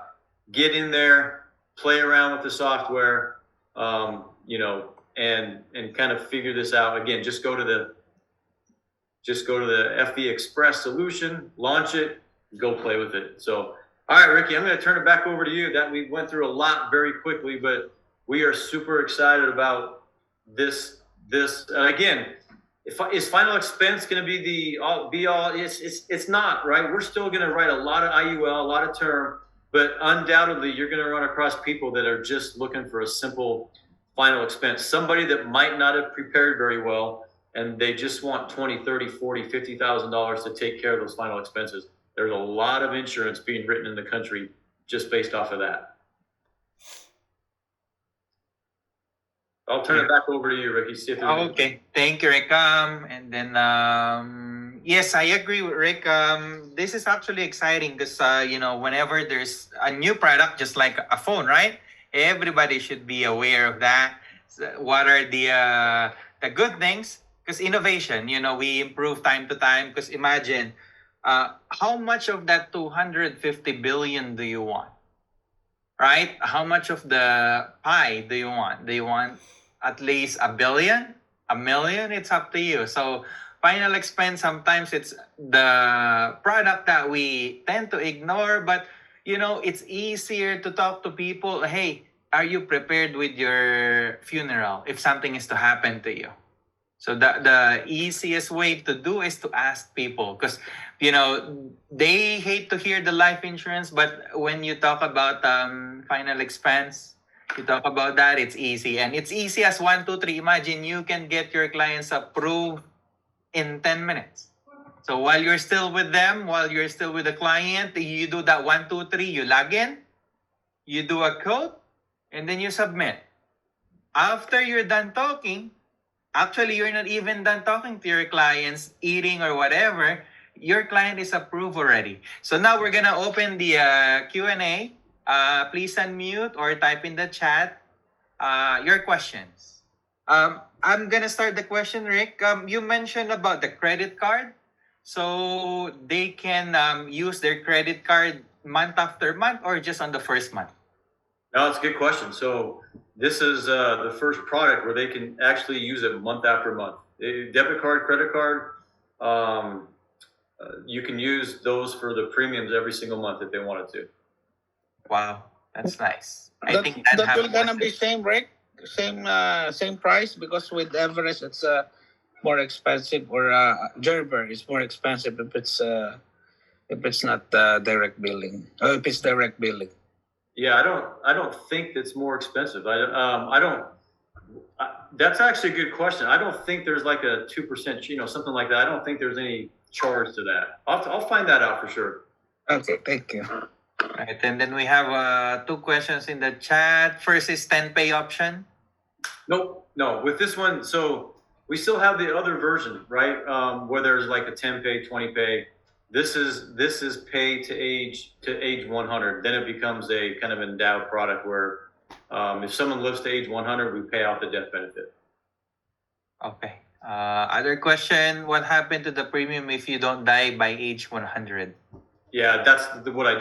get in there, play around with the software, and kind of figure this out. Again, just go to the FV Express solution, launch it, go play with it. So, all right, Ricky, I'm going to turn it back over to you. That we went through a lot very quickly, but we are super excited about this. And again, is final expense going to be the be all? It's not, right? We're still going to write a lot of IUL, a lot of term, but undoubtedly you're going to run across people that are just looking for a simple final expense. Somebody that might not have prepared very well, and they just want $20, $30, $40, $50,000 to take care of those final expenses. There's a lot of insurance being written in the country just based off of that. I'll turn it back over to you, Ricky. See if there's Okay, thank you, Rick. And then yes, I agree with Rick. This is actually exciting because whenever there's a new product, just like a phone, right? Everybody should be aware of that. So what are the good things? Because innovation, we improve time to time. Because imagine how much of that 250 billion do you want? Right? How much of the pie do you want? Do you want at least a billion, a million? It's up to you. So final expense, sometimes it's the product that we tend to ignore, but it's easier to talk to people. Hey, are you prepared with your funeral if something is to happen to you? So the easiest way to do is to ask people, because they hate to hear the life insurance, but when you talk about final expense, you talk about that, it's easy, and it's easy as 1, 2, 3. Imagine you can get your clients approved in 10 minutes. So while you're still with them, while you're still with the client, you do that 1, 2, 3. You log in, you do a code, and then you submit. After you're done talking, actually, you're not even done talking to your clients, eating or whatever. Your client is approved already. So now we're gonna open the Q&A. Please unmute or type in the chat your questions. I'm gonna start the question, Rick. You mentioned about the credit card. So they can use their credit card month after month or just on the first month? No, it's a good question. So this is the first product where they can actually use it month after month. Debit card, credit card, you can use those for the premiums every single month if they wanted to. Wow, that's nice. I That, think that that will happens. gonna be same rate, same price, because with Everest it's more expensive, or Gerber is more expensive if it's not direct billing, or if it's direct billing. Yeah, I don't think it's more expensive. I don't. That's actually a good question. I don't think there's like a 2%, something like that. I don't think there's any charge to that. I'll find that out for sure. Okay, thank you. Right, and then we have 2 questions in the chat. First is 10 pay option. Nope, no. With this one, so we still have the other version, right? Where there's like a 10 pay, 20 pay. This is pay to age 100. Then it becomes a kind of endowed product where if someone lives to age 100, we pay out the death benefit. Okay. Other question, what happened to the premium if you don't die by age 100? Yeah, that's what I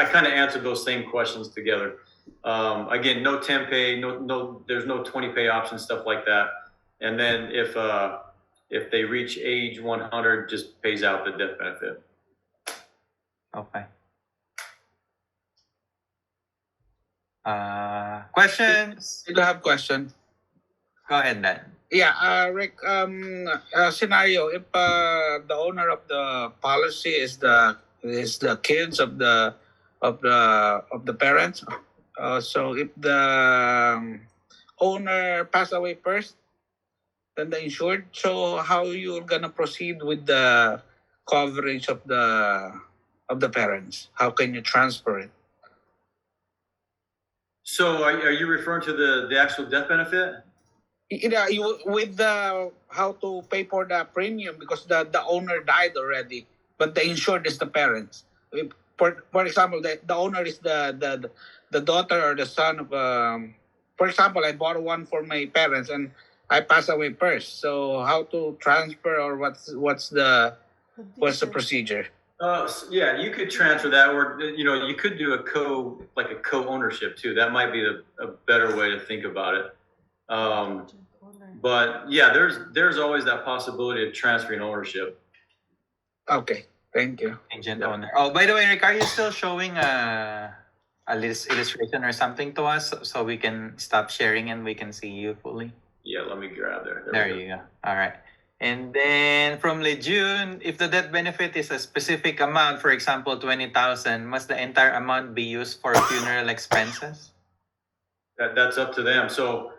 kind of answered those same questions together. Again, no 10 pay, no, there's no 20 pay option, stuff like that. And then if they reach age 100, just pays out the death benefit. Okay. Questions? You have question? Go ahead, Dan. Yeah, Rick. Scenario: if the owner of the policy is the kids of the parents, so if the owner pass away first, then the insured. So how you're gonna proceed with the coverage of the parents? How can you transfer it? So are you referring to the actual death benefit? You with the how to pay for the premium, because the owner died already, but the insured is the parents. If, for example, the owner is the daughter or the son of. For example, I bought one for my parents and I pass away first. So how to transfer, or what's the procedure? Yeah, you could transfer that, or you could do a co-ownership too. That might be a better way to think about it. But yeah, there's always that possibility of transferring ownership. Okay, thank you. Agent owner. Oh, by the way, Rick, are you still showing a illustration or something to us so we can stop sharing and we can see you fully? Yeah, let me grab there. There you go. All right. And then from Lejeune, if the death benefit is a specific amount, for example, 20,000, must the entire amount be used for funeral expenses? That's up to them. So,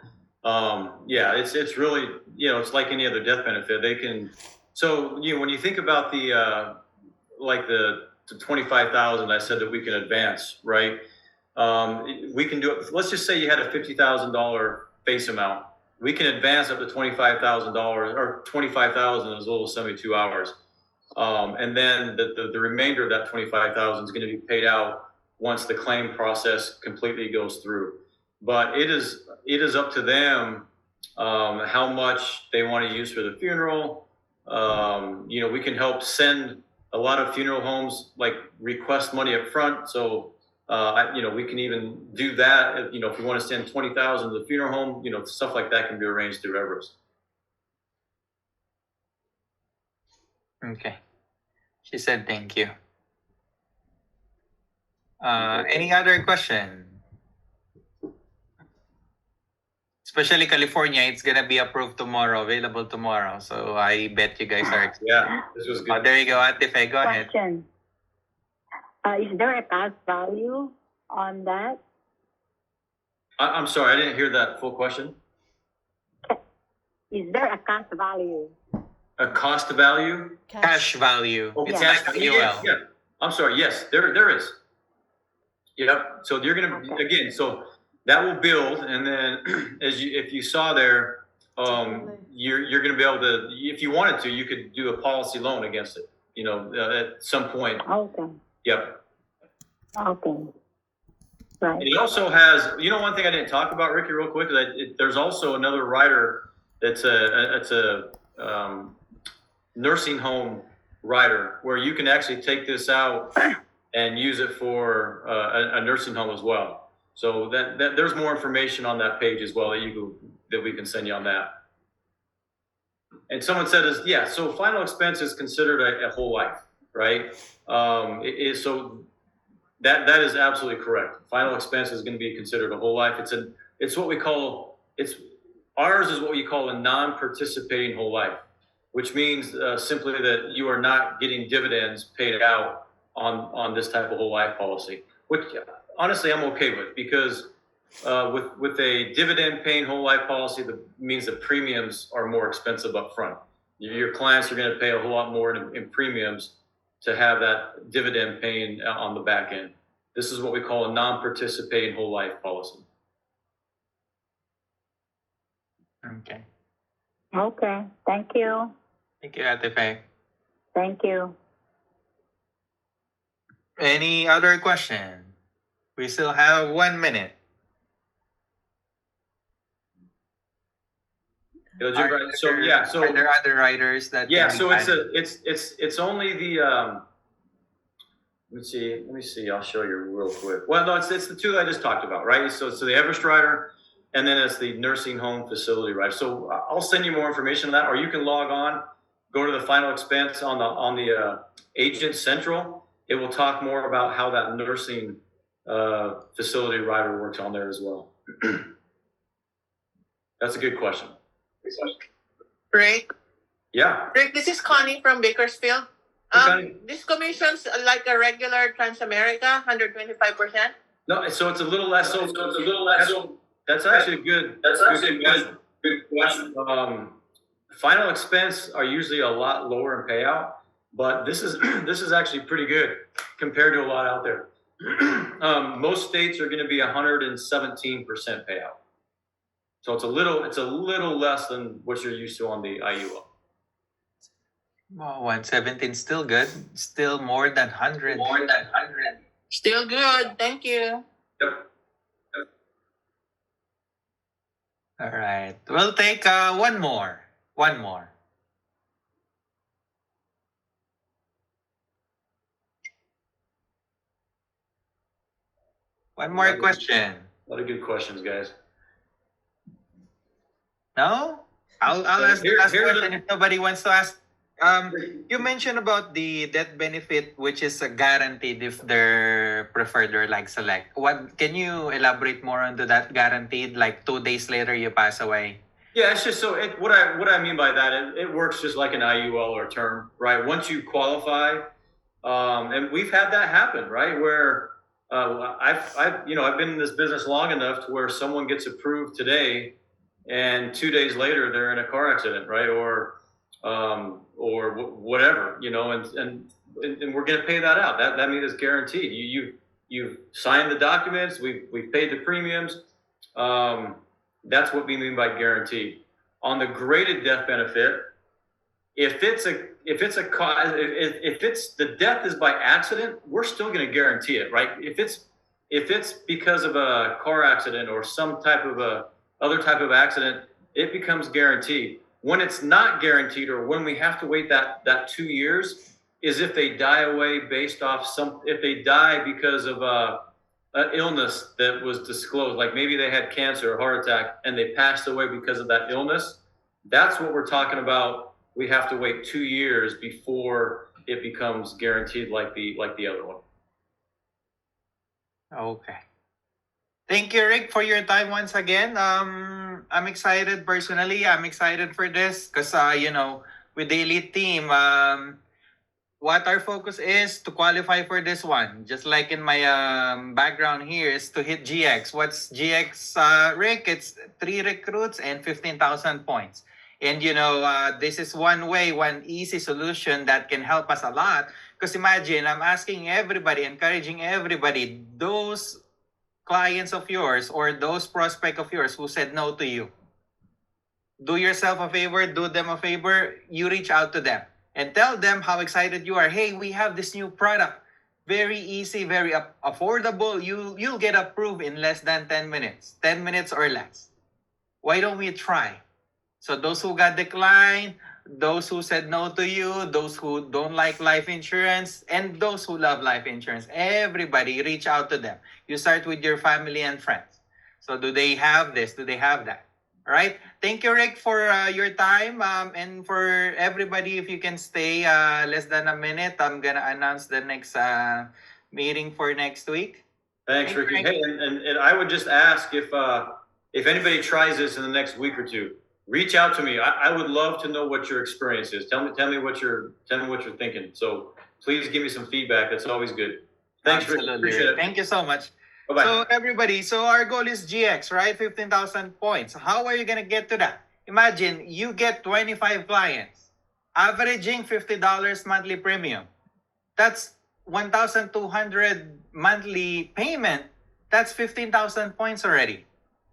yeah, it's really, it's like any other death benefit. They can, so, when you think about the 25,000, I said that we can advance, right? We can do it. Let's just say you had a $50,000 base amount. We can advance up to $25,000, or 25,000 in as little as 72 hours. And then the remainder of that 25,000 is going to be paid out once the claim process completely goes through. But it is up to them how much they want to use for the funeral. We can help send a lot of funeral homes like request money up front. So, we can even do that. If you want to send 20,000 to the funeral home, stuff like that can be arranged through Everest. Okay. She said thank you. Any other question? Especially California, it's gonna be approved tomorrow, available tomorrow. So I bet you guys are excited. Yeah, this was Oh, good. there you go, Ate Fe. Go ahead. Question. Is there a cash value on that? I'm sorry, I didn't hear that full question. Is there a cash value? A cost value? Cash value. Oh, It's Yeah. like yeah, fuel. yeah. I'm sorry. Yes, there is. Yep. So you're gonna Okay. again. So that will build, and then if you saw there, you're gonna be able to, if you wanted to, you could do a policy loan against it. At some point. Okay. Yep. Okay. Right. And it also has, one thing I didn't talk about, Ricky, real quick, is that there's also another rider that's a nursing home rider where you can actually take this out and use it for a nursing home as well. So that there's more information on that page as well that we can send you on that. And someone said, so final expense is considered a whole life, right? So that is absolutely correct. Final expense is going to be considered a whole life. Ours is what we call a non-participating whole life, which means simply that you are not getting dividends paid out on this type of whole life policy, which honestly I'm okay with, because with a dividend paying whole life policy, that means the premiums are more expensive up front. Your clients are going to pay a whole lot more in premiums to have that dividend paying on the back end. This is what we call a non-participating whole life policy. Okay. Okay. Thank you. Thank you, Ate Fe. Thank you. Any other question? We still have 1 minute. So Are there other writers that? Yeah, can be so added? it's only the let me see, I'll show you real quick. Well, no, it's the two that I just talked about, right? So the Everest rider, and then it's the nursing home facility rider. So I'll send you more information on that, or you can log on, go to the final expense on the Agent Central. It will talk more about how that nursing facility rider works on there as well. That's a good question. Rick, Yeah. this is Connie from Bakersfield. Hey, Connie. This commission's like a regular Transamerica, 125%. No, so it's a little less. So it's a little less. That's actually a good. That's actually a good question. Final expense are usually a lot lower in payout, but this is actually pretty good compared to a lot out there. Most states are going to be 117% payout. So it's a little less than what you're used to on the IUL. Well, 117 still good. Still more than 100. Still good. Thank you. Yep. All right. We'll take one more. One more. One more question. A lot of good questions, guys. No? I'll ask the Here- last here's question if nobody wants to ask. You mentioned about the death benefit, which is guaranteed if they're preferred or like select. What can you elaborate more onto that guaranteed? Like 2 days later, you pass away. Yeah, it's just so what I mean by that, it works just like an IUL or term, right? Once you qualify, and we've had that happen, right? Where I've been in this business long enough to where someone gets approved today, and 2 days later they're in a car accident, right? Or whatever, and we're going to pay that out. That means it's guaranteed. You've signed the documents. We've paid the premiums. That's what we mean by guaranteed. On the graded death benefit, if the death is by accident, we're still going to guarantee it, right? If it's because of a car accident or some type of other type of accident, it becomes guaranteed. When it's not guaranteed, or when we have to wait that 2 years, is if they die away based off if they die because of an illness that was disclosed, like maybe they had cancer or heart attack and they passed away because of that illness. That's what we're talking about. We have to wait 2 years before it becomes guaranteed like the other one. Okay. Thank you, Rick, for your time once again. I'm excited personally. I'm excited for this because, with the elite team, what our focus is to qualify for this one. Just like in my background here is to hit GX. What's GX, Rick? It's 3 recruits and 15,000 points. And, this is one way, one easy solution that can help us a lot. Because imagine, I'm asking everybody, encouraging everybody, those clients of yours or those prospect of yours who said no to you, do yourself a favor, do them a favor, you reach out to them and tell them how excited you are. Hey, we have this new product. Very easy, very affordable. You'll get approved in less than 10 minutes, 10 minutes or less. Why don't we try? So those who got declined, those who said no to you, those who don't like life insurance, and those who love life insurance, everybody reach out to them. You start with your family and friends. So do they have this? Do they have that? All right. Thank you, Rick, for your time. And for everybody, if you can stay less than a minute, I'm going to announce the next meeting for next week. Thanks, Ricky. Hey, and I would just ask if anybody tries this in the next week or two, reach out to me. I would love to know what your experience is. Tell me what you're thinking. So please give me some feedback. That's always good. Thanks, Rick. Absolutely. Appreciate it. Thank you so much. Bye-bye. So everybody, our goal is GX, right? 15,000 points. How are you going to get to that? Imagine you get 25 clients, averaging $50 monthly premium. That's 1,200 monthly payment. That's 15,000 points already.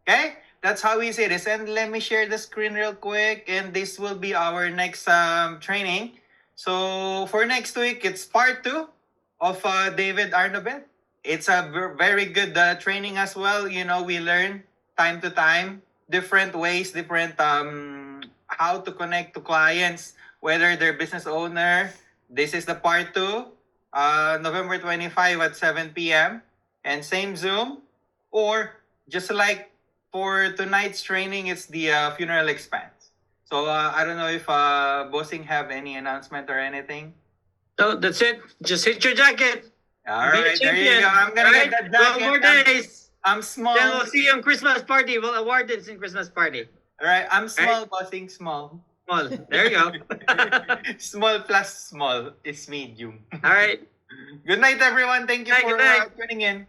Okay? That's how easy it is. And let me share the screen real quick. And this will be our next training. So for next week, it's part 2 of David Arnobet. It's a very good training as well. We learn time to time, different ways, different how to connect to clients, whether they're business owner. This is the part 2, November 25 at 7 p.m. And same Zoom. Or just like for tonight's training, it's the funeral expense. So I don't know if Bossing have any announcement or anything. So that's it. Just hit your jacket. All Be a right, there you champion. go. I'm gonna All get right, that 12 jacket. more days. I'm small. Then we'll see you on Christmas party. We'll award it in Christmas party. All right, I'm small, Bossing, small. Small. There you go. Small plus small is medium. All right. Good night, everyone. Thank you Good for night. tuning in.